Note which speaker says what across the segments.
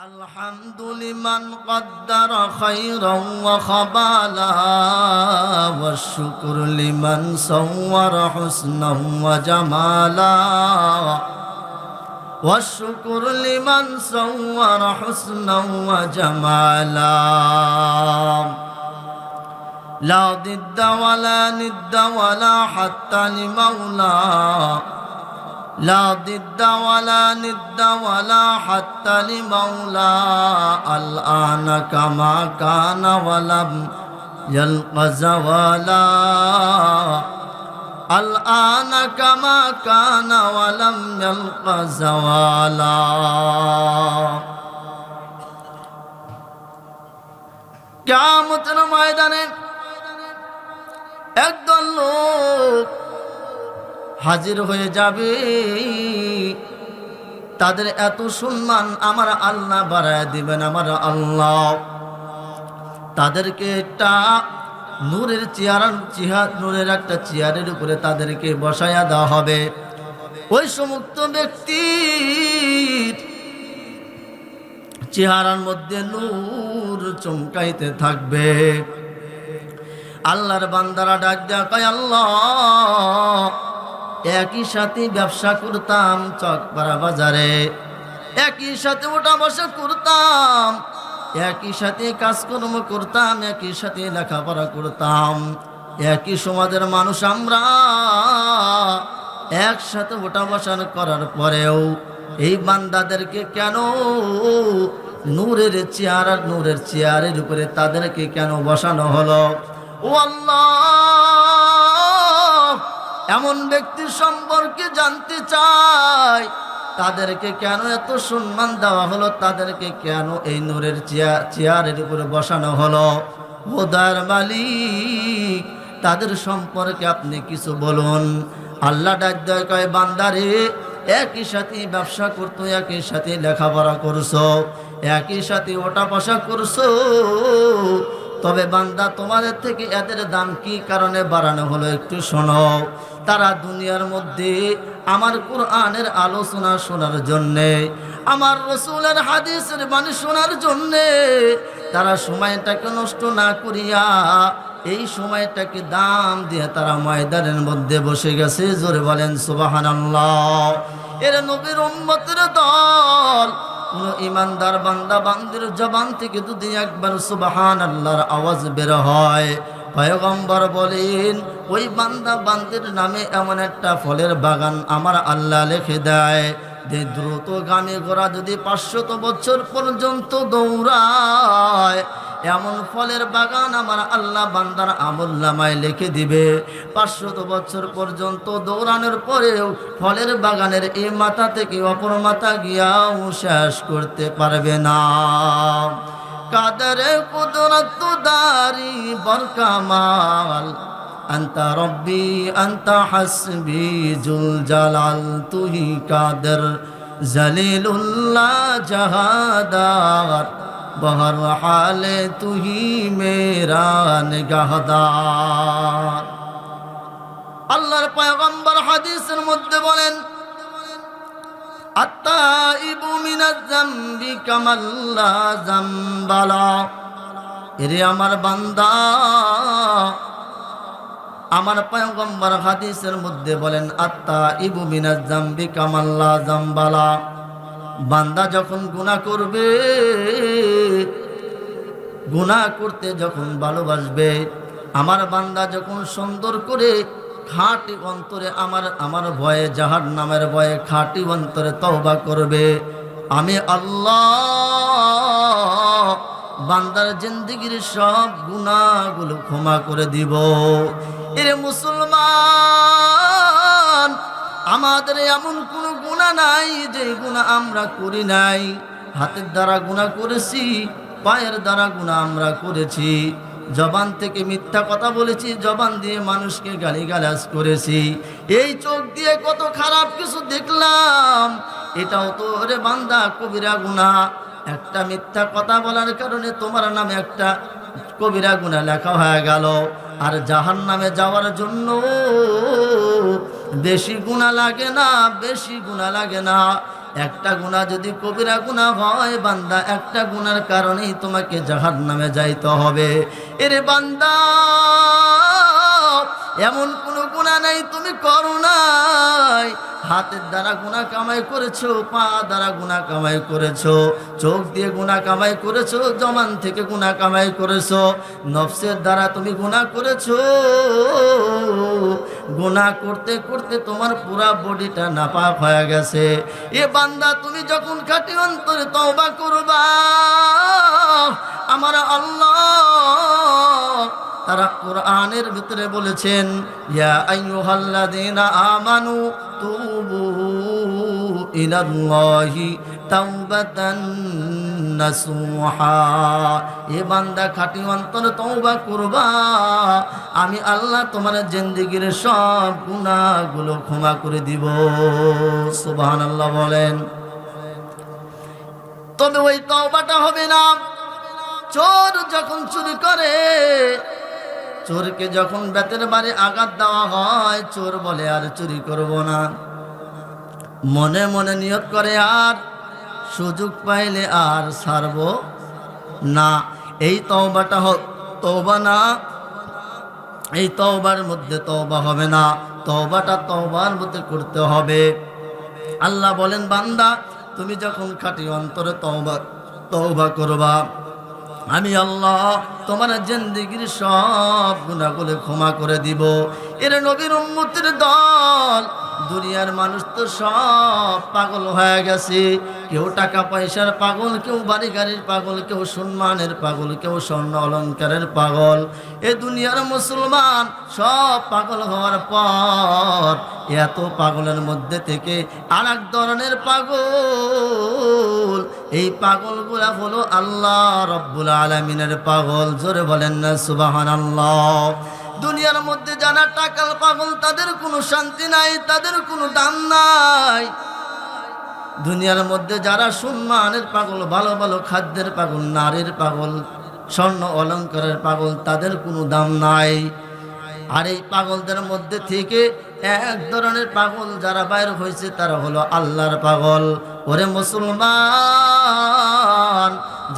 Speaker 1: الحمد لمن قدر خيرا وخبالا والشكر لمن صور حسنا وجمالا والشكر لمن صور حسنا وجمالا لا ضد ولا ند ولا حتى لمولى لا ضد ولا ند ولا حتى لمولى الآن كما كان ولم يلق زوالا الآن كما كان ولم يلق زوالا কিয়ামতের ময়দানে একদল লোক হাজির হয়ে যাবে, তাদের এত সম্মান আমার আল্লাহ বাড়ায় দিবেন। আমার আল্লাহ তাদেরকে একটা নূরের নূরের একটা চেয়ারের উপরে তাদেরকে বসাইয়া দেওয়া হবে। ওই সমস্ত ব্যক্তির চেহারার মধ্যে নূর চমকাইতে থাকবে। আল্লাহর বান্দারা ডাক দেয়া কয়, আল্লাহ একই সাথে ব্যবসা করতাম চকপাড়া বাজারে, একই সাথে ওঠা বসা করতাম, একই সাথে কাজকর্ম করতাম, একই সাথে লেখাপড়া করতাম, একই সমাজের মানুষ আমরা। একসাথে ওঠা বসা করার পরেও এই বান্দাদেরকে কেন নূরের চেয়ারের উপরে তাদেরকে কেন বসানো হলো? ও আল্লাহ, এমন ব্যক্তির সম্পর্কে জানতে চাই, তাদেরকে কেন এত সম্মান দেওয়া হলো, তাদেরকে কেন এই নূরের চেয়ারের উপরে বসানো হলো? ও দয়ার মালিক, তাদের সম্পর্কে আপনি কিছু বলুন। আল্লাহ ডাক দেয় কয়, বান্দারে একই সাথে ব্যবসা করতো, একই সাথে লেখাপড়া করছো, একই সাথে ওঠা বসা করছো, তবে বান্দা তোমাদের থেকে এদের দাম কি কারণে বাড়ানো হলো একটু শোনো। তারা দুনিয়ার মধ্যে আমার কোরআনের আলোচনা শোনার জন্যে, আমার রসুলের হাদিসের বাণী শোনার জন্যে তারা সময়টাকে নষ্ট না করিয়া এই সময়টাকে দাম দিয়ে তারা ময়দানের মধ্যে বসে গেছে। জোরে বলেন সুবহানাল্লাহ। এর নবীর উম্মতের দল, কোন ইমানদার বান্দা বান্দির জবান থেকে যদি একবার সুবহানাল্লাহর আওয়াজ বের হয়, পয়গম্বর বলেন ওই বান্দা বান্দির নামে এমন একটা ফলের বাগান আমার আল্লাহ লিখে দেয় যে দ্রুতগামী ঘোড়া যদি 500 বছর পর্যন্ত দৌড়ায়, এমন ফলের বাগান আমার আল্লাহ বান্দার আমলনামায় লিখে দিবে। 500 বছর পর্যন্ত দৌড়ানোর পরেও ফলের বাগানের এই মাথা থেকে অপর মাথা গিয়াও শেষ করতে পারবে না। কাদরে কুদরত দারি বরকামাল আন্তা রব্বি আন্তা হাসবি জুল জালাল, তুহি কাদের জলিলুল্লাহ জাহাদার বহর হালে তুহি মেরা নিগাহদার। আল্লাহর পয়গম্বর হাদিসের মধ্যে বলেন, আত্তাইবু মিনাজ যামবি কামাল্লা যামবালা। এরে আমার বান্দা, আমার পয়গম্বর হাদিসের মধ্যে বলেন, আত্তাইবু মিনাজ যামবি কামাল্লা যামবালা। বান্দা যখন গুনাহ করবে, গুনাহ করতে যখন ভালোবাসবে, আমার বান্দা যখন সুন্দর করে খাঁটি অন্তরে আমার ভয়ে, জাহান্নামের ভয়ে খাঁটি অন্তরে তওবা করবে, আমি আল্লাহ বান্দার জিন্দেগির সব গুনাহগুলো ক্ষমা করে দিব। এরে মুসলমান, আমাদের এমন কোনো গুনাহ নাই যে গুনাহ আমরা করি নাই। হাতের দ্বারা গুনাহ করেছি, পায়ের দ্বারা গুনাহ আমরা করেছি, জবান থেকে মিথ্যা কথা বলেছি, জবান দিয়ে মানুষকে গালিগালাজ করেছি, এই চোখ দিয়ে কত খারাপ কিছু দেখলাম, এটাও তো রে বান্দা কবিরা গুনাহ। একটা মিথ্যা কথা বলার কারণে তোমার নামে একটা কবিরা গুনাহ লেখা হয়ে গেল। আর জাহান্নামে যাওয়ার জন্য বেশি গুনাহ লাগে না, বেশি গুনাহ লাগে না। একটা গুনাহ যদি কবিরা গুনাহ হয় বান্দা, একটা গুনার কারণেই তোমাকে জাহান্নামে যাইতে হবে। এরে বান্দা, এমন কোনো গুনাহ নাই তুমি করো নাই। হাতের দ্বারা গুনাহ কামাই করেছো, পা দ্বারা গুনাহ কামাই করেছো, চোখ দিয়ে গুনাহ কামাই করেছো, জবান থেকে গুনাহ কামাই করেছো, নফসের দ্বারা তুমি গুনাহ করেছো। গুনাহ করতে করতে তোমার পুরা বডিটা নাপাক হয়ে গেছে। এ বান্দা, তুমি যখন খাঁটি অন্তরে তওবা করবা, আমার আল্লাহ তারা কোরআনের ভিতরে বলেছেন, ইয়া আইয়ুহাল্লাযীনা আমানু তুবু ইলাল্লাহি তাওবাতান নাসুহা। এ বান্দা, খাঁটি অন্তরে তওবা করবা, আমি আল্লাহ তোমার জিন্দেগীর সব গুনাহগুলো ক্ষমা করে দিব। সুবহানাল্লাহ বলেন। তবে ওই তওবাটা হবে না। চোর যখন চুরি করে, চোরকে যখন বেতের বাড়ি আঘাত দেওয়া হয়, চোর বলে আর চুরি করব না। মনে মনে নিয়ত করে আর সুযোগ পাইলে আর ছাড়ব না। এই তওবাটা তওবা না, এই তওবার মধ্যে তওবা হবে না। তওবাটা তওবার মধ্যে করতে হবে। আল্লাহ বলেন, বান্দা তুমি যখন খাঁটি অন্তরে তওবা করবা, আমি আল্লাহ তোমার জিন্দেগীর সব গুনাহগুলো ক্ষমা করে দিব। এর নবীর উম্মতের দল, দুনিয়ার মানুষ তো সব পাগল হয়ে গেছে। কেউ টাকা পয়সার পাগল, কেউ বাড়ি গাড়ির পাগল, কেউ সম্মানের পাগল, কেউ স্বর্ণ অলংকারের পাগল। এ দুনিয়ার মুসলমান সব পাগল হওয়ার পর এত পাগলের মধ্যে থেকে আর এক ধরনের পাগল, এই পাগলগুলা হলো আল্লাহ রব্বুল আলামিনের পাগল। জোরে বলেন না সুবহানাল্লাহ। দুনিয়ার মধ্যে যারা টাকার পাগল, তাদের কোনো শান্তি নাই, তাদের কোনো দাম নাই। দুনিয়ার মধ্যে যারা সম্মানের পাগল, ভালো ভালো খাদ্যের পাগল, নারীর পাগল, স্বর্ণ অলংকারের পাগল, তাদের কোনো দাম নাই। আর এই পাগলদের মধ্যে থেকে এক ধরনের পাগল যারা বাইর হয়েছে, তারা হলো আল্লাহর পাগল। ওরে মুসলমান,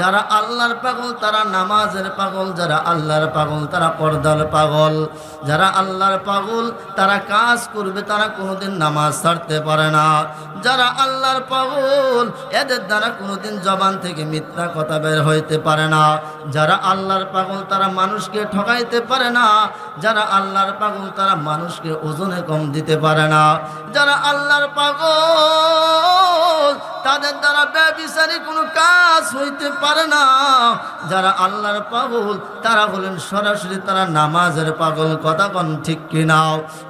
Speaker 1: যারা আল্লাহর পাগল তারা নামাজের পাগল, যারা আল্লাহর পাগল তারা পর্দার পাগল। যারা আল্লাহর পাগল তারা কাজ করবে, তারা কোনোদিন নামাজ ছাড়তে পারে না। যারা আল্লাহর পাগল, এদের দ্বারা কোনোদিন জবান থেকে মিথ্যা কথা বের হইতে পারে না। যারা আল্লাহর পাগল তারা মানুষকে ঠকাইতে পারে না। যারা আল্লাহর পাগল তারা মানুষকে ওজনে কম দিতে পারে না। যারা আল্লাহর পাগল, তাদের দ্বারা ব্যভিচারী কোনো কাজ হইতে পারে না। যারা আল্লাহর পাগল তারা হলেন সরাসরি তারা নামাজের পাগল। কথা কোন ঠিক কিনা?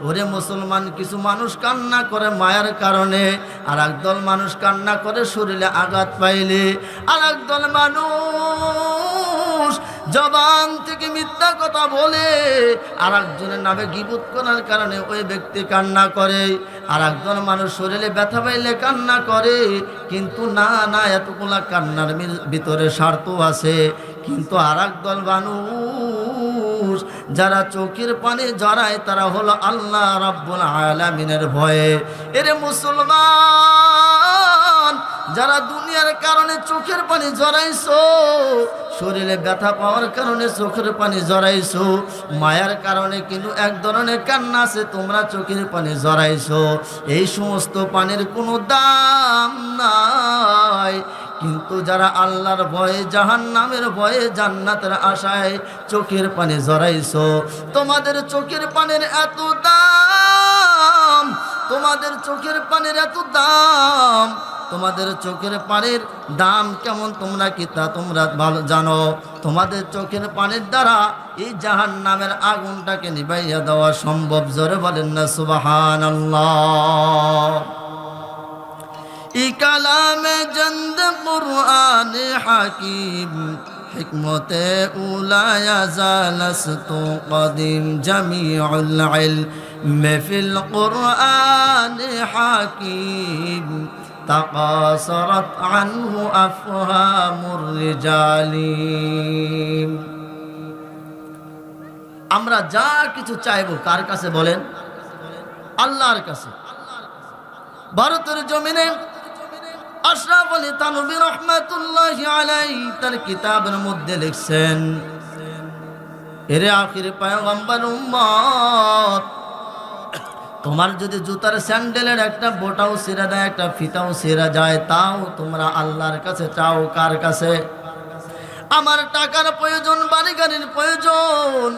Speaker 1: ওরে মুসলমান, কিছু মানুষ কান্না করে মায়ার কারণে, আর একদল মানুষ কান্না করে শরীরে আঘাত পাইলে। আর একদল মানুষ জবান থেকে মিথ্যা কথা বলে, আর একজনের নামে গীবত করার কারণে ওই ব্যক্তি কান্না করে। আর একজন মানুষ শরীরে ব্যথা পাইলে কান্না করে, কিন্তু না না, এতগুলা কান্নার ভিতরে স্বার্থ আছে। কিন্তু আর একদল মানুষ যারা চোখের পানি জড়ায়, তারা হলো আল্লাহ রাব্বুল আলামিনের ভয়ে। এরে মুসলমান, যারা দুনিয়ার কারণে চোখের পানি জড়াইছো, শরীরে ব্যথা পাওয়ার কারণে চোখের পানি জড়াইছো, মায়ার কারণে কিন্তু এক ধরনের কান্না আছে, তোমরা চোখের পানি জড়াইছো, এই সমস্ত পানির কোনো দাম নাই। কিন্তু যারা আল্লাহর ভয়ে, জাহান্নামের ভয়ে, জান্নাতের আশায় চোখের পানি জড়াইছো, তোমাদের চোখের পানির এত দাম, তোমাদের চোখের পানির এত দাম। তোমাদের চোখের পানির দাম কেমন তোমরা কি তা তোমরা ভালো জানো। তোমাদের চোখের পানির দ্বারা এই জাহান্নামের আগুনটাকে নিভাইয়া দেওয়া সম্ভব। জোরে বলেন না সুবহানাল্লাহ। ই কালামে জন্দ কুরআন হাকিম, হিকমতে উলায়া জালাস্তু কদিম, জামিউল ইলম ফিল কুরআন হাকিম, তাকাসারাত আনহু আফহামুর রিজালিম। আমরা যা কিছু চাইবো কার কাছে বলেন? আল্লাহর কাছে। ভারতের জমিনে আশরাফ আলী থানভী রাহমাতুল্লাহি আলাইহি তার কিতাবের মধ্যে লিখছেন, এরে আখির পয়গম্বর উম্মত, তোমার যদি জুতার স্যান্ডেলের একটা বোটাও ছিঁড়ে যায়, একটা ফিতাও ছিঁড়ে যায়, তাও তোমরা আল্লাহর কাছে চাও। কার কাছে? আমার টাকার প্রয়োজন, বাড়ি গাড়ির প্রয়োজন,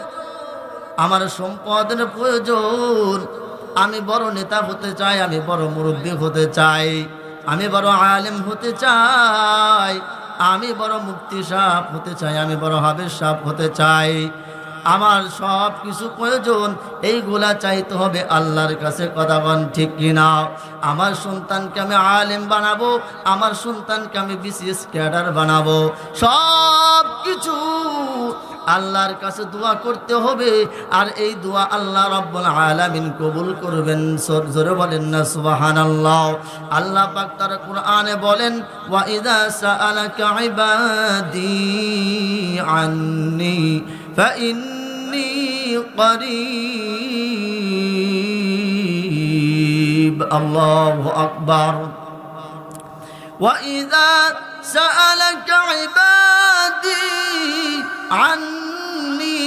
Speaker 1: আমার সম্পদের প্রয়োজন, আমি বড় নেতা হতে চাই, আমি বড় মুরব্বী হতে চাই, আমি বড় আলেম হতে চাই, আমি বড় মুফতি সাহেব হতে চাই, আমি বড় হাফেজ সাহেব হতে চাই, আমার সব কিছু প্রয়োজন, এইগুলা চাইতে হবে আল্লাহর কাছে। কথা বলেন ঠিক কিনা? আমার সন্তানকে আমি আলেম বানাবো, আমার সন্তানকে আমি বিসিএস ক্যাডার বানাবো, সব কিছু আল্লাহর কাছে দোয়া করতে হবে। আর এই দোয়া আল্লাহ রাব্বুল আলামিন কবুল করবেন। জোরে বলেন না সুবহানাল্লাহ। আল্লাহ পাক তার কোরআনে বলেন, ওয়া ইযা সাআলাকা ইবাদি আন্নি ফাইন্নী করিব। আল্লাহু আকবার। ওয়া ইযা সাআলাকা ইবাদি عني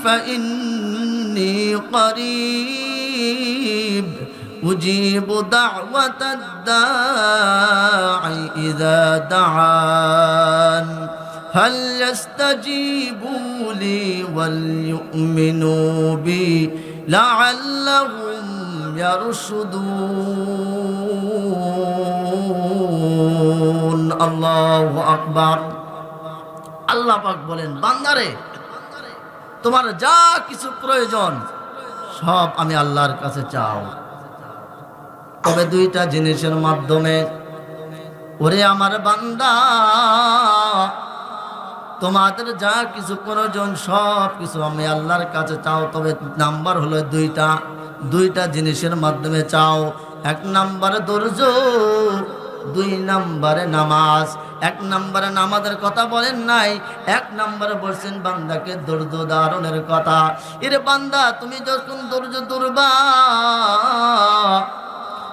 Speaker 1: فإني قريب أجيب دعوة الداعي إذا دعان فليستجيبوا لي وليؤمنوا بي لعلهم يرشدون الله أكبر। আল্লাহ পাক বলেন, বান্দারে তোমার যা কিছু প্রয়োজন সব আমি আল্লাহর কাছে চাও, তবে দুইটা জিনিসের মাধ্যমে। ওরে আমার বান্দা, তোমাদের যা কিছু প্রয়োজন সব কিছু আমি আল্লাহর কাছে চাও, তবে নাম্বার হলো দুইটা জিনিসের মাধ্যমে চাও। এক নাম্বারে ধৈর্য, দুই নম্বরে নামাজ। এক নম্বরে নামাজের কথা বলেন নাই, এক নম্বরে বলছেন বান্দাকে ধৈর্য ধারণের কথা। এর বান্দা, তুমি যখন ধৈর্য ধরবা,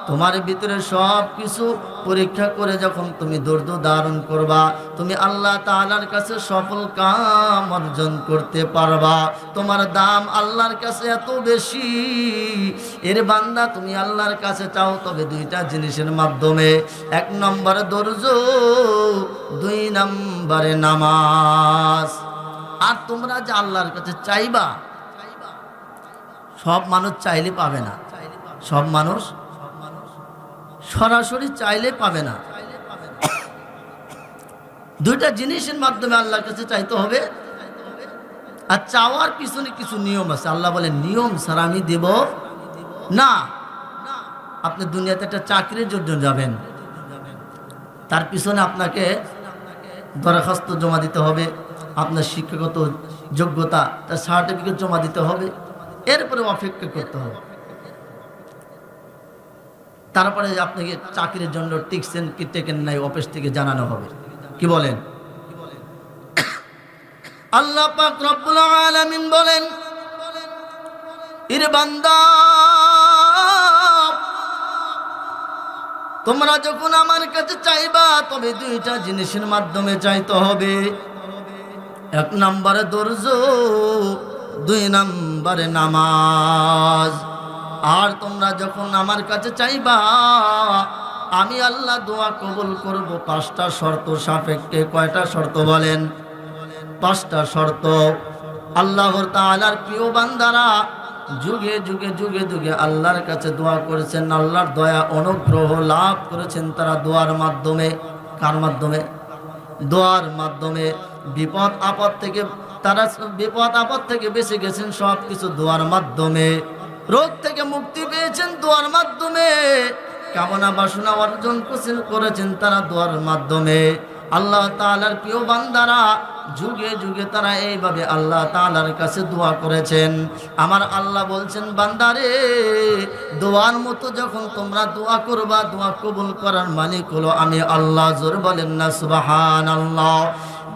Speaker 1: তোমার ভিতরে সব কিছু পরীক্ষা করে যখন তুমি ধৈর্য ধারণ করবা, তুমি আল্লাহ তাআলার কাছে সফল কাম অর্জন করতে পারবা। তোমার দাম আল্লাহর কাছে এত বেশি। এর বান্দা, তুমি আল্লাহর কাছে চাও, তবে দুইটা জিনিসের মাধ্যমে। এক নম্বরে ধৈর্য, দুই নম্বরে নামাজ। আর তোমরা যে আল্লাহর কাছে চাইবা, সব মানুষ চাইলে পাবে না, সব মানুষ সরাসরি চাইলে পাবে না। দুইটা জিনিসের মাধ্যমে আল্লাহর কাছে চাইতে হবে। আর চাওয়ার পিছনে কিছু নিয়ম আছে। আল্লাহ বলেন, নিয়ম ছাড়া আমি দেব না। আপনি দুনিয়াতে একটা চাকরির জন্য যাবেন, তার পিছনে আপনাকে দরখাস্ত জমা দিতে হবে, আপনার শিক্ষাগত যোগ্যতা, তার সার্টিফিকেট জমা দিতে হবে, এরপরে অপেক্ষা করতে হবে। তারপরে আপনাকে চাকরির জন্য টিকছেন কি টেকেন নাই অফিস থেকে জানানো হবে। কি বলেন? আল্লাহ পাক রব্বুল আলামিন বলেন, ইরে বান্দা, তোমরা যখন আমার কাছে চাইবা, তবে দুইটা জিনিসের মাধ্যমে চাইতে হবে। এক নম্বরে ধৈর্য, দুই নম্বরে নামাজ। আর তোমরা যখন আমার কাছে চাইবা, আমি আল্লাহ দোয়া কবুল করব পাঁচটা শর্ত সাপেক্ষে। কয়টা শর্ত বলেন? পাঁচটা শর্ত। আল্লাহর তাআলার প্রিয় বান্দারা যুগে যুগে যুগে যুগে আল্লাহর কাছে দোয়া করেছেন, আল্লাহর দয়া অনুগ্রহ লাভ করেছেন তারা দোয়ার মাধ্যমে। কার মাধ্যমে? দোয়ার মাধ্যমে। বিপদ আপদ থেকে তারা বিপদ আপদ থেকে বেঁচে গেছেন সব কিছু দোয়ার মাধ্যমে। রোগ থেকে মুক্তি পেয়েছেন দোয়ার মাধ্যমে। কামনা বাসনা অর্জন করেছেন তারা দোয়ার মাধ্যমে। আল্লাহ তাআলার প্রিয় বান্দারা যুগে যুগে তারা এইভাবে আল্লাহ তাআলার কাছে দোয়া করেছেন। আমার আল্লাহ বলছেন, বান্দারে, দোয়ার মতো যখন তোমরা দোয়া করবা, দোয়া কবুল করার মালিক হলো আমি আল্লাহ। জোর বলেন না সুবহানাল্লাহ।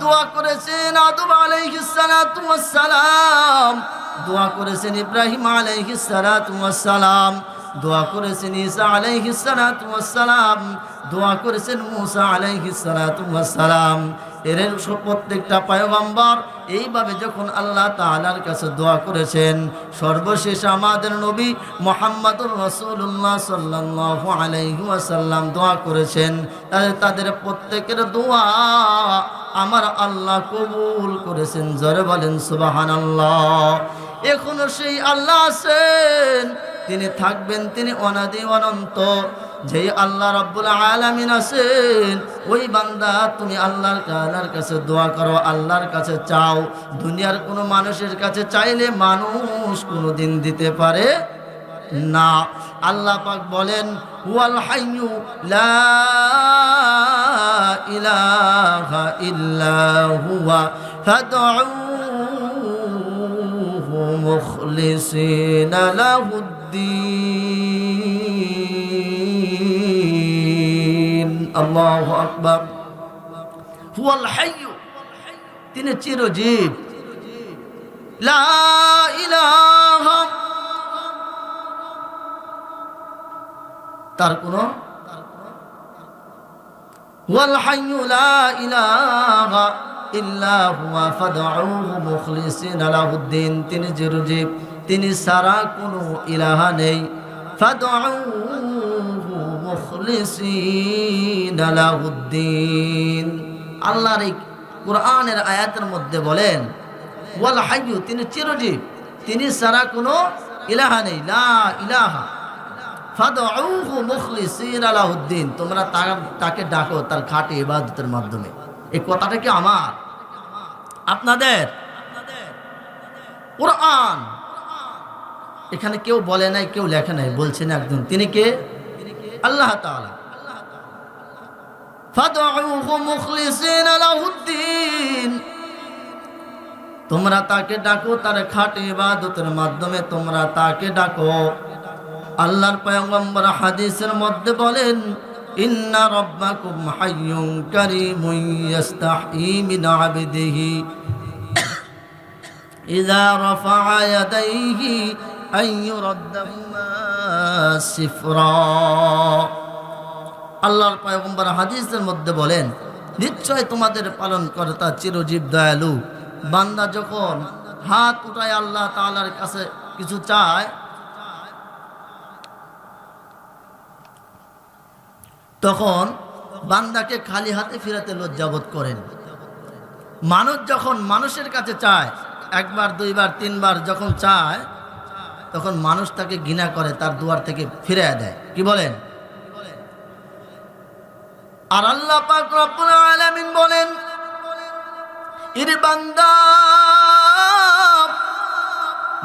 Speaker 1: দোয়া করেছেন আদম আলাইহিস সালাতু ওয়াস সালাম, দোয়া করেছেন ইব্রাহিম আলাইহিস সালাতু ওয়াস সালাম, দোয়া করেছেন ঈসা আলাইহিস সালাতু ওয়াস সালাম, দোয়া করেছেন মুসা আলাইহিস সালাতু ওয়াস সালাম। এর প্রত্যেকটা পয়গম্বর এইভাবে যখন আল্লাহ তাআলার কাছে দোয়া করেছেন, সর্বশেষ আমাদের নবী মুহাম্মদুর রাসূলুল্লাহ সাল্লাল্লাহু আলাইহি ওয়াসাল্লাম দোয়া করেছেন। তাদের প্রত্যেকের দোয়া আমার আল্লাহ কবুল করেছেন। জোরে বলেন সুবহানাল্লাহ। এখনো সেই আল্লাহ আছেন, তিনি থাকবেন, তিনি অনাদি অনন্ত। যেই আল্লাহ রাব্বুল আলামিন আছেন, ওই বান্দা তুমি আল্লাহর কাছে দোয়া করো, আল্লাহর কাছে চাও। দুনিয়ার কোনো মানুষের কাছে চাইলে মানুষ কোনোদিন দিতে পারে না। আল্লাহ পাক বলেন হুয়াল হাইয়্যু লা ইলাহা ইল্লা হুয়া ফাদউহু মুখলিসিনা লাহুদ্দিন। আল্লাহু আকবার। হুয়াল হাইয়্যু, তিনি চিরজীব। লা ইলাহা, তার কোনো ওয়াল হাইয়্যু লা ইলাহা ইল্লা হুয়া ফাদউহু মুখলিসিনা লাহুদ্দিন, তিনি চিরজীব, তিনি সারা কোনো ইলাহা নেই। ফাদউহু মুখলিসিনা লাহুদ্দিন। আল্লাহর এই কোরআনের আয়াতের মধ্যে বলেন ওয়াল হাইয়্যু, তিনি চিরজীব, তিনি সারা কোনো ইলাহা নেই। লা ইলাহা ফাদউহু মুখলিসিনা লাহুদ্দিন, তোমরা তাকে ডাকো তার খাঁটি ইবাদতের মাধ্যমে। এই কথাটা কি আমার আপনাদের? কোরআন এখানে কেউ বলে নাই, কেউ লেখে নাই, বলছেন একজন। তিনি কে? আল্লাহ তাআলা। ফাদউহু মুখলিসিনা লাহুদ্দিন, তোমরা তাকে ডাকো তার খাঁটি ইবাদতের মাধ্যমে, তোমরা তাকে ডাকো। আল্লাহর পয়গম্বর হাদিসের মধ্যে বলেন ইন্না রাব্বাকুম হাইয়ুন কারীমুন ইস্তাহয়ী মিন আবদিহি ইযা রাফআ ইয়াদাইহি আন ইউরাদ্দাহুমা সিফরা। আল্লাহর পয়গম্বর হাদিসের মধ্যে বলেন নিশ্চয় তোমাদের পালনকর্তা চিরজীব দয়ালু। বান্দা যখন হাত উঠায় আল্লাহ তাআলার কাছে কিছু চায়, তখন বান্দাকে খালি হাতে ফিরাতে লজ্জাবোধ করেন। মানুষ যখন মানুষের কাছে চায়, একবার দুইবার তিনবার যখন চায়, তখন মানুষ তাকে ঘৃণা করে, তার দুয়ার থেকে ফিরে দেয়। কি বলেন? আর আল্লাহ পাক রব্বুল আলামিন বলেন ইরে বান্দা,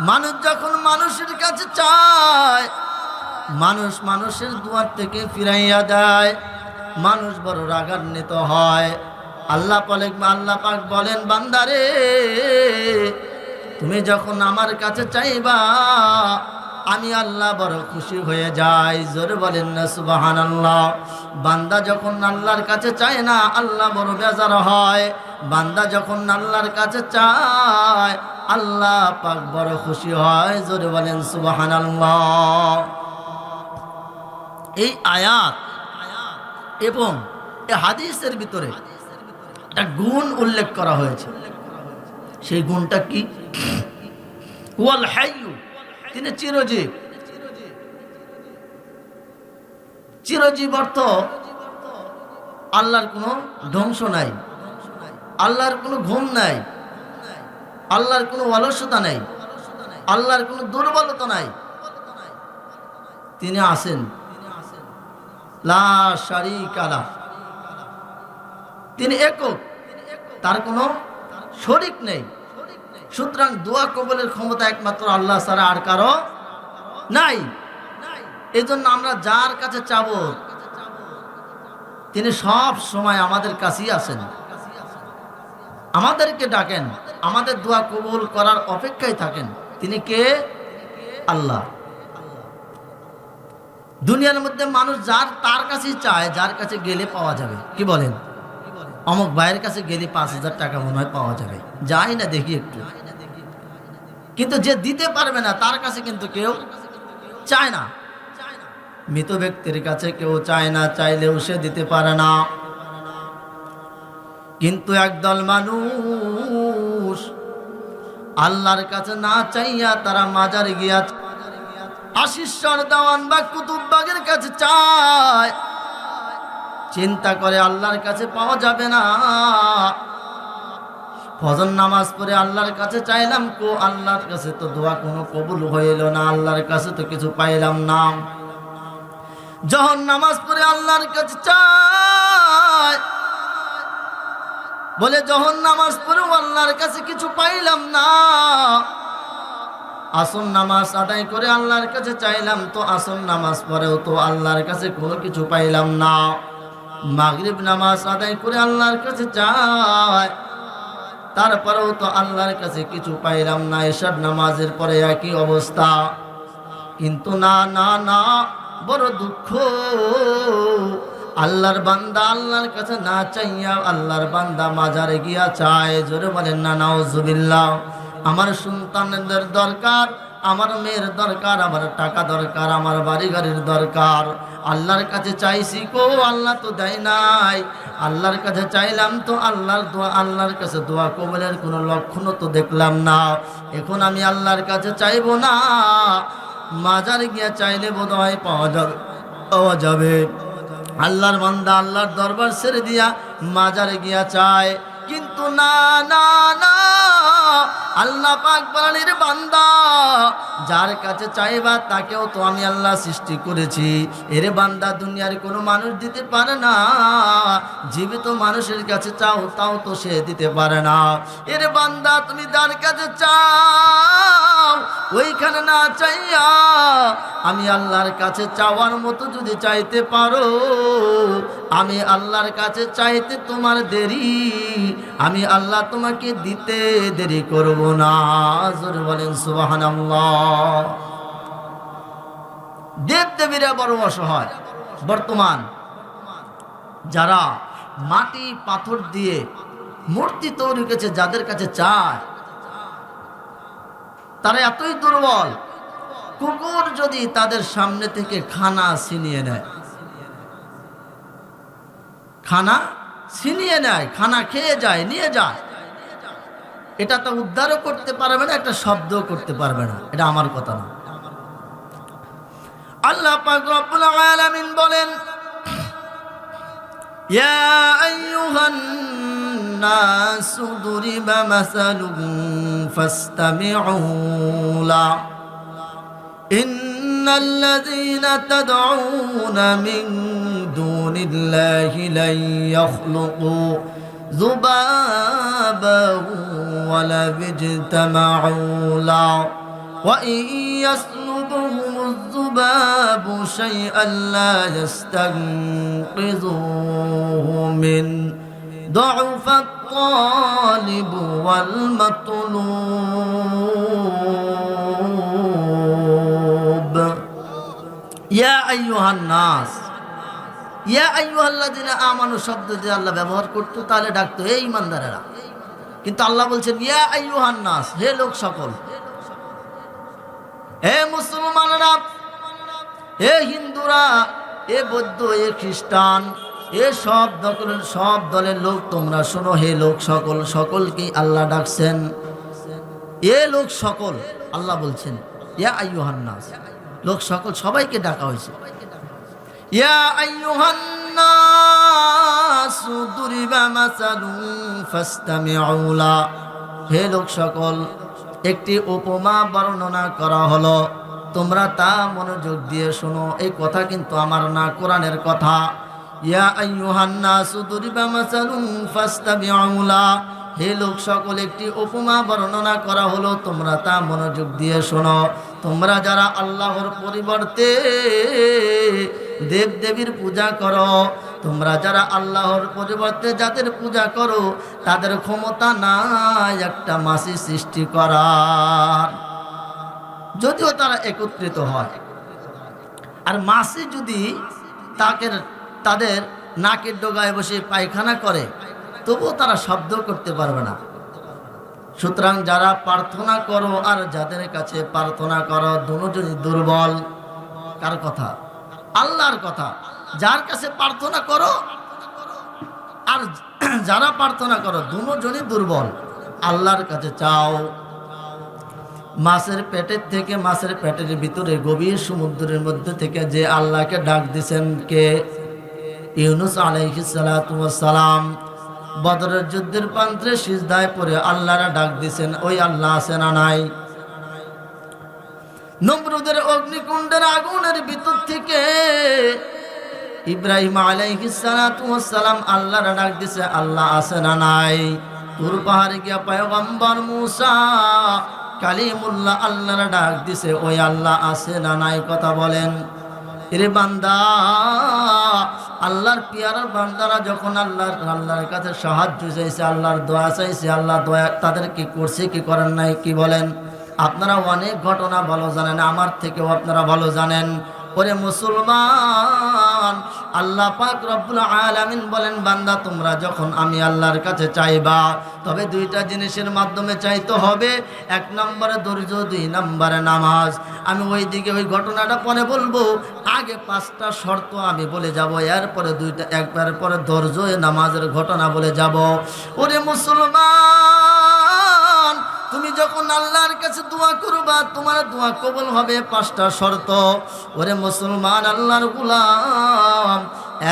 Speaker 1: মানুষ যখন মানুষের কাছে চায়, মানুষ মানুষের দুয়ার থেকে ফিরাইয়া দেয়, মানুষ বড় রাগান্বিত হয়। আল্লাহ পাক বলেন বান্দারে, তুমি যখন আমার কাছে চাইবা, আমি আল্লাহ বড় খুশি হয়ে যাই। জোরে বলেন না সুবহানাল্লাহ। বান্দা যখন আল্লাহর কাছে চায় না, আল্লাহ বড় বেজার হয়। বান্দা যখন আল্লাহর কাছে চায়, আল্লাহ পাক বড় খুশি হয়। জোরে বলেন সুবহানাল্লাহ। এই আয়াত এবং এই হাদিসের ভিতরে একটা গুণ উল্লেখ করা হয়েছে। সেই গুণটা কি? ওয়াল হাইয়্যু, তিনি চিরজীব। চিরজীব অর্থ আল্লাহর কোনো ধ্বংস নাই, আল্লাহর কোনো ঘুম নাই, আল্লাহর কোনো অলসতা নাই, আল্লাহর কোনো দুর্বলতা নাই। তিনি আছেন, লা শারীকা লাহ, তিনি একক, তার কোনো শরীক নেই। সুতরাং দোয়া কবুলের ক্ষমতা একমাত্র আল্লাহ ছাড়া আর কারো নাই। এই জন্য আমরা যার কাছে চাবো, তিনি সব সময় আমাদের কাছেই আছেন, আমাদেরকে ডাকেন, আমাদের দোয়া কবুল করার অপেক্ষায় থাকেন। তিনি কে? আল্লাহ। দুনিয়ার মধ্যে মানুষ তার কাছেই চায়, যার কাছে গেলে পাওয়া যাবে। কি বলেন? অমুক ভাইয়ের কাছে গেলে 5,000 টাকা মনে হয় পাওয়া যাবে, যাই না দেখি একটু। কিন্তু যে দিতে পারবে না, তার কাছে কিন্তু কেউ চায় না। মৃত ব্যক্তির কাছে কেউ চায় না, চাইলেও সে দিতে পারে না। কিন্তু একদল মানুষ আল্লাহর কাছে না চাইয়া তারা মাজারে গিয়া আশিশ্বর দেওয়ান বা কুতুববাগের কাছে চায়, চিন্তা করে আল্লাহর কাছে পাওয়া যাবে না। ফজর নামাজ পড়ে আল্লাহর কাছে চাইলাম, আল্লাহর কাছে তো দোয়া কোনো কবুল হইল না, আল্লাহর কাছে তো কিছু পাইলাম না। যখন নামাজ পড়ে আল্লাহর কাছে চায়, বলে যখন নামাজ পড়েও আল্লাহর কাছে কিছু পাইলাম না। আসর নামাজ আদায় করে আল্লাহর কাছে চাইলাম, তো আসর নামাজ পড়েও তো আল্লাহর কাছে কোনো কিছু পাইলাম না। মাগরিব নামাজ আদায় করে আল্লাহর কাছে চায়, তারপরেও তো আল্লাহর কাছে কিছু পাইলাম না। এশার নামাজের পরে একই অবস্থা। কিন্তু না না না, বড় দুঃখ, আল্লাহর বান্দা আল্লাহর কাছে না চাইয়া আল্লাহর বান্দা মাজারে গিয়া চায়। জোরে বলেন না নাউজুবিল্লাহ। আমার সন্তানদের দরকার, আমার মেয়ের দরকার, আমার টাকা দরকার, আমার বাড়ি গাড়ির দরকার। আল্লাহর কাছে চাইছি আল্লাহ তো দেয় নাই। আল্লাহর কাছে চাইলাম তো আল্লাহর দোয়া, আল্লাহর কাছে দোয়া কবুলের কোনো লক্ষণও তো দেখলাম না। এখন আমি আল্লাহর কাছে চাইবো না, মাজারে গিয়া চাইলে বোধহয় পাওয়া যাবে। আল্লাহর বান্দা আল্লাহর দরবার ছেড়ে দিয়া মাজারে গিয়া চায়। কিন্তু না না না, আল্লাহ পাক বলেন বান্দা যার কাছে চাইবা তাকেও তো আমি আল্লাহ সৃষ্টি করেছি। এর বান্দা দুনিয়ার কোনো মানুষ দিতে পারে না। জীবিত মানুষের কাছে চাও তাও তো সে দিতে পারে না। এর বান্দা তুমি যার কাছে চাও ওইখানে না চাইয়া আমি আল্লাহর কাছে চাওয়ার মতো যদি চাইতে পারো, আমি আল্লাহর কাছে চাইতে তোমার দেরি, আমি আল্লাহ তোমাকে দিতে দেরি করব না। জোরে বলেন সুবহানাল্লাহ। দেবদেবীরা বড় অসহায়। বর্তমান যারা মাটি পাথর দিয়ে মূর্তি তৈরি করেছে, যাদের কাছে চায় তারা এতই দুর্বল, কুকুর যদি তাদের সামনে থেকে খানা ছিনিয়ে নেয়, খানা ছিনিয়ে নেয়, খানা খেয়ে যায়, নিয়ে যায়, এটা তো উদ্ধারও করতে পারবে না, একটা শব্দ করতে পারবে না। এটা আমার কথা না। আল্লাহ পাক রব্বুল আলামিন বলেন, ইয়া আইয়ুহান নাসু দুরিবা মাসালুন ফাসতামিউ লা ইন্নাল্লাযীনা তাদউনা মিন দুনিল্লাহি লা ইয়াখলুকু যুবাবান ওয়ালা বিজতামাউ লা وإن يسلبهم الذباب شيئا لا يستنقذوه منه ضعف الطالب والمطلوب يا أيها الناس ইয়া আইয়ুহাল্লাযীনা আমানু শব্দ যে আল্লাহ ব্যবহার করতো তাহলে ডাকতো হে ঈমানদারেরা, কিন্তু আল্লাহ বলছেন ইয়া আইয়ুহান নাস, হে লোক সকল, হে মুসলমানরা, হে হিন্দুরা, হে বৌদ্ধ, হে খ্রিস্টান, এ সব দলের লোক তোমরা শোনো। হে লোক সকল, সকলকে আল্লাহ ডাকছেন এ লোক সকল। আল্লাহ বলছেন ইয়া আইয়ুহান নাস, লোক সকল, সবাইকে ডাকা হয়েছে। ইয়া আইয়ুহান নাস দুরিবা মাসালুন ফাসতামিউ লা, হে লোক সকল, একটি উপমা বর্ণনা করা হলো, তোমরা তা মনোযোগ দিয়ে শোনো। এই কথা কিন্তু আমার না, কোরআনের কথা। ইয়া আইয়ুহান নাস দুরিবা মাসালুন ফাসতামিউ লা, হে লোক সকল, একটি উপমা বর্ণনা করা হলো, তোমরা তা মনোযোগ দিয়ে শোনো। তোমরা যারা আল্লাহর পরিবর্তে দেবদেবীর পূজা করো, তোমরা যারা আল্লাহর পরিবর্তে যাদের পূজা করো, তাদের ক্ষমতা নাই একটা মাছি সৃষ্টি করার, যদিও তারা একত্রিত হয়। আর মাছি যদি তাদের নাকের ডগায় বসে পায়খানা করে, তবুও তারা শব্দ করতে পারবে না। সুতরাং যারা প্রার্থনা করো আর যাদের কাছে প্রার্থনা করো, দুজনই দুর্বল। কার কথা? আল্লাহর কথা। যার কাছে প্রার্থনা করো আর যারা প্রার্থনা করো দুজনই দুর্বল। আল্লাহর কাছে চাও। মাছের পেটের থেকে, মাছের পেটের ভিতরে গভীর সমুদ্রের মধ্যে থেকে যে আল্লাহকে ডাক দিছেন কে? ইউনুস আলাইহিস সালাতু ওয়াস সালাম বদরের যুদ্ধের প্রান্তে সিজদায় পড়ে আল্লাহরা ডাক দিছেন, ওই আল্লাহ আছে না নাই? নমরুদের অগ্নিকুণ্ডের আগুনের ভিতর থেকে ইব্রাহিম আলাইহিস সালাতু ওয়াস সালাম আল্লাহরা ডাক দিছে, আল্লাহ আছে না নাই? তুর পাহাড়ে গিয়া পয়গম্বর মুসা কালিমুল্লাহ আল্লাহরা ডাক দিছে, ওই আল্লাহ আছে না নাই? কথা বলেন। এরে বান্দা, আল্লাহর পিয়ারার বান্দারা যখন আল্লাহর কাছে সাহায্য চাইছে, আল্লাহর দোয়া চাইছে, আল্লাহ দোয়া তাদের কি করছে কি করেন নাই? কি বলেন? আপনারা অনেক ঘটনা ভালো জানেন, আমার থেকেও আপনারা ভালো জানেন। ওরে মুসলমান, আল্লাহ পাক রব্বুল আলামিন বলেন, বান্দা তোমরা যখন আমি আল্লাহর কাছে চাইবা, তবে দুইটা জিনিসের মাধ্যমে চাইতে হবে। এক নম্বরে ধৈর্য, দুই নম্বরে নামাজ। আমি ওইদিকে ওই ঘটনাটা পরে বলবো, আগে 5টা শর্ত আমি বলে যাব, এরপরে একবার পরে ধৈর্য নামাজের ঘটনা বলে যাব। ওরে মুসলমান, তুমি যখন আল্লাহর কাছে দোয়া করবা, তোমার দোয়া কবুল হবে। 5টা শর্ত। ওরে মুসলমান, আল্লাহর গোলাম,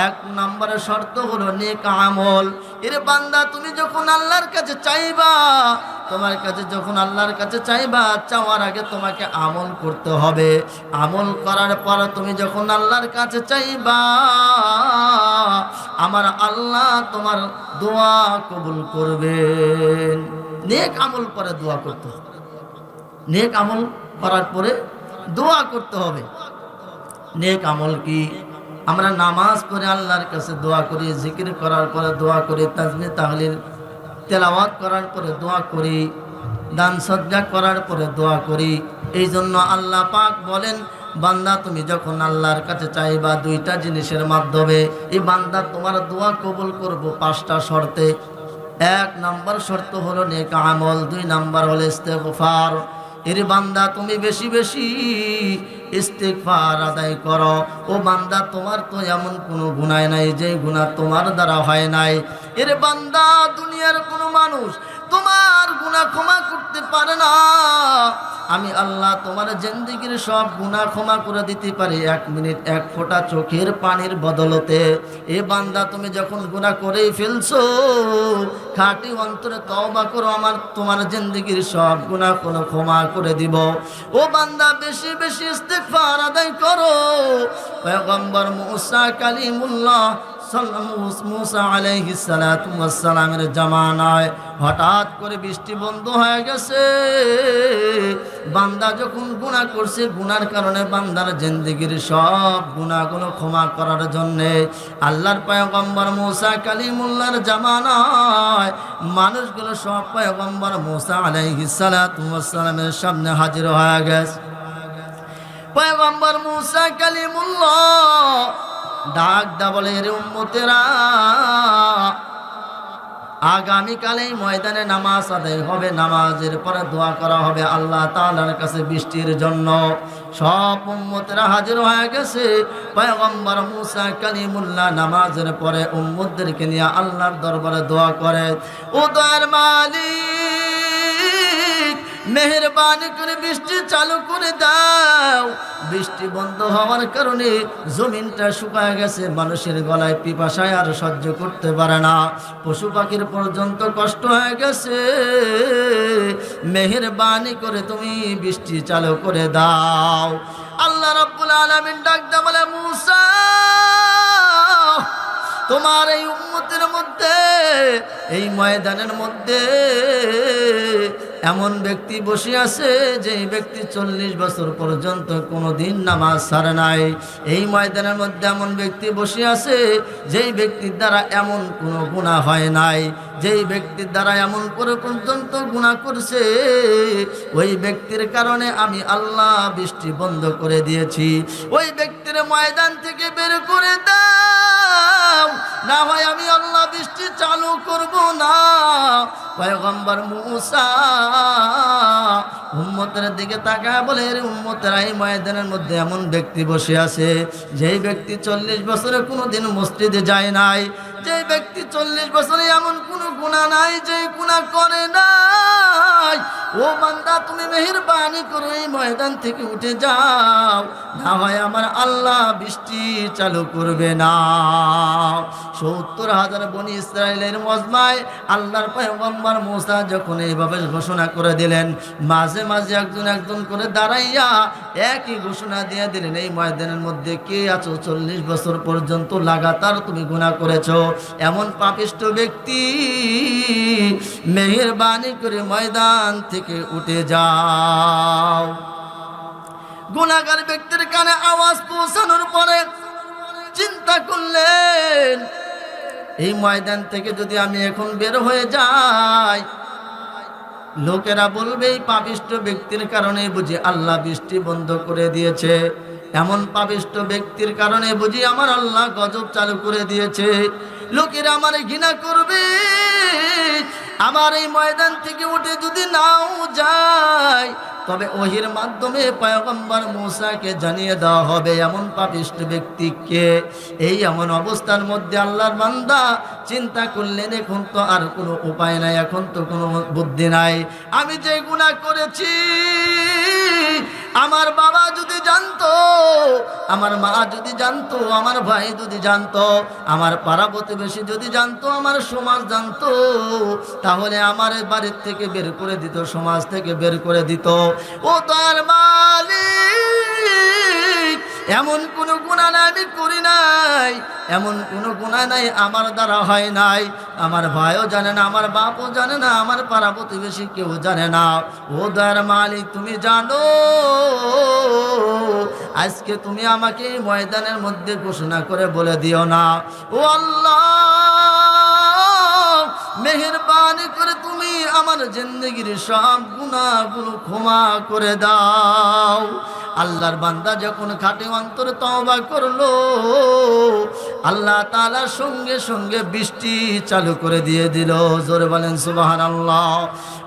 Speaker 1: 1 নম্বরের শর্ত হলো নেক আমল। এরে বান্দা, তুমি যখন আল্লাহর কাছে চাইবা, তোমার কাছে যখন আল্লাহর কাছে চাইবা, চাওয়ার আগে তোমাকে আমল করতে হবে। আমল করার পর তুমি যখন আল্লাহর কাছে চাইবা, আমার আল্লাহ তোমার দোয়া কবুল করবেন। নেক আমল পরে দোয়া করতে হবে। নেক আমল করার পরে দোয়া করতে হবে। নেক আমল কি? আমরা নামাজ পড়ে আল্লাহর কাছে দোয়া করি, জিকির করার পরে দোয়া করি, তাজবিহ তাহলিল তেলাওয়াত করার পরে দোয়া করি, দান সদকা করার পরে দোয়া করি। এই জন্য আল্লাহ পাক বলেন, বান্দা তুমি যখন আল্লাহর কাছে চাইবা 2টা জিনিসের মাধ্যমে, এই বান্দা তোমার দোয়া কবুল করব 5টা শর্তে। 1 নম্বর শর্ত হলো নেক আমল, 2 নম্বর হলো ইস্তেগফার। এর বান্দা তুমি বেশি বেশি ইস্তেগফার আদায় করো। ও বান্দা, তোমার তো এমন কোনো গুনাহ নাই যে গুনাহ তোমার দ্বারা হয় নাই। এর বান্দা, দুনিয়ার কোনো মানুষ তোমার গুনাহ ক্ষমা করতে পারে না। আমি আল্লাহ তোমার জিন্দেগীর সব গুনাহ ক্ষমা করে দিতে পারি 1 মিনিট 1 ফোঁটা চোখের পানির বদলতে। এ বান্দা, তুমি যখন গুনাহ করেই ফেলছো, খাঁটি অন্তরে তওবা করো, তোমার জিন্দেগীর সব গুনাহ কোনো ক্ষমা করে দিব। ও বান্দা, বেশি বেশি ইস্তেগফার আদায় করো। পয়গম্বর মুসা কালিমুল্লাহ মুসা আলাইহিস সালাতু ওয়াস সালামের জামানায় হঠাৎ করে বৃষ্টি বন্ধ হয়ে গেছে। বান্দা যখন গুনাহ করছে, গুনার কারণে বান্দার জিন্দেগীর সব গুনাহগুলো ক্ষমা করার জন্য আল্লাহর পয়গম্বর মুসা কালিমুল্লাহর জামানায় মানুষগুলো সব পয়গম্বর মুসা আলাইহিস সালাতু ওয়াস সালামের সামনে হাজির হয়ে গেছে। পয়গম্বর মুসা কালিমুল্লাহ ডাক দা বলে, রে উম্মতেরা, আগামীকাল এই ময়দানে নামাজ আদায় হবে। নামাজের পরে দোয়া করা হবে আল্লাহ তাআলার কাছে বৃষ্টির জন্য। সব উম্মতেরা হাজির হয়ে গেছে। পয়গম্বর মুসা কালিমুল্লাহ নামাজের পরে উম্মতদেরকে নিয়ে আল্লাহর দরবারে দোয়া করে, ও দয়ার মালিক, মেহেরবানি করে বৃষ্টি চালু করে দাও। বৃষ্টি বন্ধ হওয়ার কারণে জমিনটা শুকায় গেছে। মানুষের গলায় পিপাসায় আর সহ্য করতে পারে না, পশু পাখির পর্যন্ত কষ্ট হয়ে গেছে। মেহেরবানি করে তুমি বৃষ্টি চালু করে দাও। আল্লাহ রাব্বুল আলামিন ডাক দিয়ে বলে, মুসা, তোমার এই উম্মতের মধ্যে, এই ময়দানের মধ্যে এমন ব্যক্তি বসে আছে যে ব্যক্তি 40 বছর পর্যন্ত কোনোদিন নামাজ ছাড়ে নাই। এই ময়দানের মধ্যে এমন ব্যক্তি বসে আছে যেই ব্যক্তির দ্বারা এমন কোনো গুনাহ হয় নাই। যেই ব্যক্তির দ্বারা এমন করে পর্যন্ত গুনাহ করছে, ওই ব্যক্তির কারণে আমি আল্লাহ বৃষ্টি বন্ধ করে দিয়েছি। ওই ব্যক্তির ময়দান থেকে বের করে দাও। না হয় আমি আল্লাহ বৃষ্টি চালু করব না। পয়গম্বর মূসা উম্মতের দিকে তাকায় বলে, এর উম্মতেরা, এই ময়দানের মধ্যে এমন ব্যক্তি বসে আছে যেই ব্যক্তি 40 বছরে কোনোদিন মসজিদে যায় নাই, যে ব্যক্তি 40 বছরে এমন কোনো গুনাহ নাই যে গুনাহ করে নাই। ও বান্দা, তুমি মেহেরবানি করে এই ময়দান থেকে উঠে যাও, না হয় আমার আল্লাহ বৃষ্টি চালু করবে না। 70,000 বনি ইসরায়েলের মজমায় আল্লাহর পয়গম্বর মূসা যখন এইভাবে ঘোষণা করে দিলেন, মাঝে মাঝে একজন একজন করে দাঁড়াইয়া একই ঘোষণা দিয়ে দিলেন, এই ময়দানের মধ্যে কে আছো 40 বছর পর্যন্ত লাগাতার তুমি গুনাহ করেছো, এমন পাপিষ্ঠ ব্যক্তি মেহেরবানি করে ময়দান থেকে উঠে যাও। গুনাহগার ব্যক্তির কানে আওয়াজ পৌঁছানোর পরে চিন্তা করলেন, এই ময়দান থেকে যদি আমি এখন বের হয়ে যাই, লোকেরা বলবে এই পাপিষ্ঠ ব্যক্তির কারণে বুঝি আল্লাহ বৃষ্টি বন্ধ করে দিয়েছে, এমন পাপিষ্ঠ ব্যক্তির কারণে বুঝি আমার আল্লাহ গজব চালু করে দিয়েছে। লোকেরা আমার ঘৃণা করবে। আমার এই ময়দান থেকে উঠে যদি নাও যায়, তবে ওহির মাধ্যমে পয়গম্বর মূসাকে জানিয়ে দেওয়া হবে এমন পাপিষ্ঠ ব্যক্তিকে। এই এমন অবস্থার মধ্যে আল্লাহর বান্দা চিন্তা করলেন, এখন তো আর কোনো উপায় নাই, এখন তো কোনো বুদ্ধি নাই। আমি যে গুনাহ করেছি, আমার বাবা যদি জানতো, আমার মা যদি জানতো, আমার ভাই যদি জানতো, আমার পাড়া প্রতিবেশী যদি জানতো, আমার সমাজ জানতো, তাহলে আমার বাড়ির থেকে বের করে দিত, সমাজ থেকে বের করে দিত। ও তার মালিক, এমন কোনো গুনাহ আমি করি নাই, এমন কোনো গুনাহ নাই আমার দ্বারা হয় নাই। আমার ভাইও জানে না, আমার বাপও জানে না, আমার পাড়া প্রতিবেশী কেউ জানে না। ও দয়ার মালিক, তুমি জানো, আজকে তুমি আমাকে এই ময়দানের মধ্যে ঘোষণা করে বলে দিও না। ও আল্লাহ, মেহেরবানি করে তুমি আমার জিন্দেগির সব গুনাহগুলো ক্ষমা করে দাও। আল্লাহর বান্দা যখন খাঁটি অন্তরে তওবা করলো, আল্লাহ তাআলা সঙ্গে সঙ্গে বৃষ্টি চালু করে দিয়ে দিল। জোরে বলেন সুবহানাল্লাহ।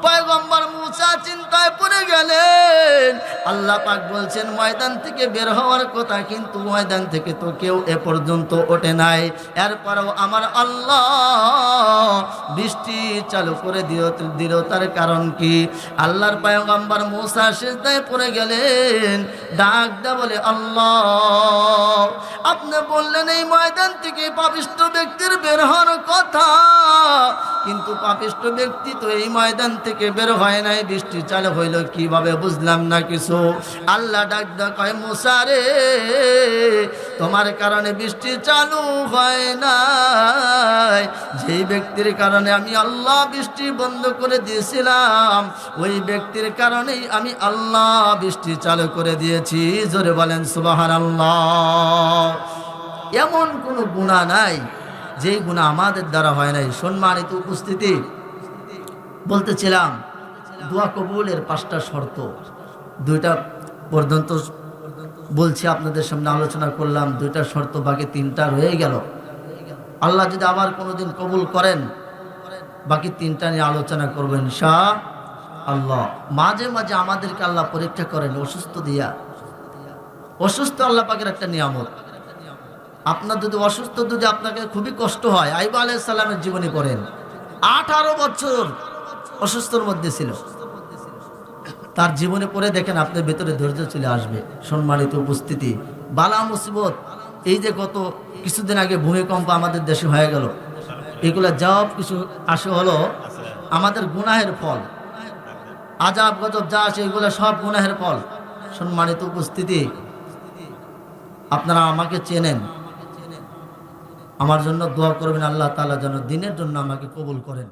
Speaker 1: পয়গম্বর মূসা চিন্তায় পড়ে গেলেন। আল্লাহ পাক বলছেন ময়দান থেকে বের হওয়ার কথা, কিন্তু ময়দান থেকে তো কেউ এ পর্যন্ত ওঠে নাই। এরপরেও আমার আল্লাহ বৃষ্টি চালু করে দিল। তার কারণ কি? আল্লাহর পয়গম্বর মূসা সিজদায় পড়ে গেলেন, ডাক দেয়া বলে, আল্লাহ, আপনি বললেন এই ময়দান থেকে পাপিষ্ঠ ব্যক্তির বের হওয়ার কথা, কিন্তু পাপিষ্ঠ ব্যক্তি তো এই ময়দান থেকে বের হয় নাই, বৃষ্টি চালু হইল কিভাবে বুঝলাম না কিছু। আল্লাহ ডাক দেয়া কয়, মূসা রে, তোমার কারণে বৃষ্টি চালু হয় নাই, যেই ব্যক্তির কারণে আমি আল্লাহ বৃষ্টি বন্ধ করে দিয়েছিলাম, ওই ব্যক্তির কারণেই আমি আল্লাহ বৃষ্টি চালু করে দিয়েছি। জোরে বলেন সুবহানাল্লাহ। এমন কোনো গুনাহ নাই যেই গুনাহ আমাদের দ্বারা হয় নাই। সম্মানিত উপস্থিতি, বলতেছিলাম দোয়া কবুলের 5টা শর্ত, 2টা পর্যন্ত বলছি, আপনাদের সামনে আলোচনা করলাম, 2টা শর্ত, বাকি 3টা রয়ে গেল। আল্লাহ যদি আবার কোনোদিন কবুল করেন, বাকি 3টা নিয়ে আলোচনা করবেন ইনশাআল্লাহ। মাঝে মাঝে আমাদেরকে আল্লাহ পরীক্ষা করেন অসুস্থ দিয়া। অসুস্থ আল্লাহ পাকের একটা নিয়ামত। আপনার যদি অসুস্থ, যদি আপনাকে খুবই কষ্ট হয়, আইয়ুব আলাইহিস সালামের জীবনী পড়েন, 18 বছর অসুস্থর মধ্যে ছিল। তার জীবনে পড়ে দেখেন, আপনার ভেতরে ধৈর্য চলে আসবে। সম্মানিত উপস্থিতি, বালা মুসিবত, এই যে গত কিছুদিন আগে ভূমিকম্প আমাদের দেশে হয়ে গেল, এগুলা জবাব কিছু আসে হলো আমাদের গুনাহের ফল। আজাব গজব যা আসে এগুলো সব গুনাহের ফল। সম্মানিত উপস্থিতি, আপনারা আমাকে চেনেন, আমার জন্য দোয়া করবেন, আল্লাহ তাআলা যেন দিনের জন্য আমাকে কবুল করেন।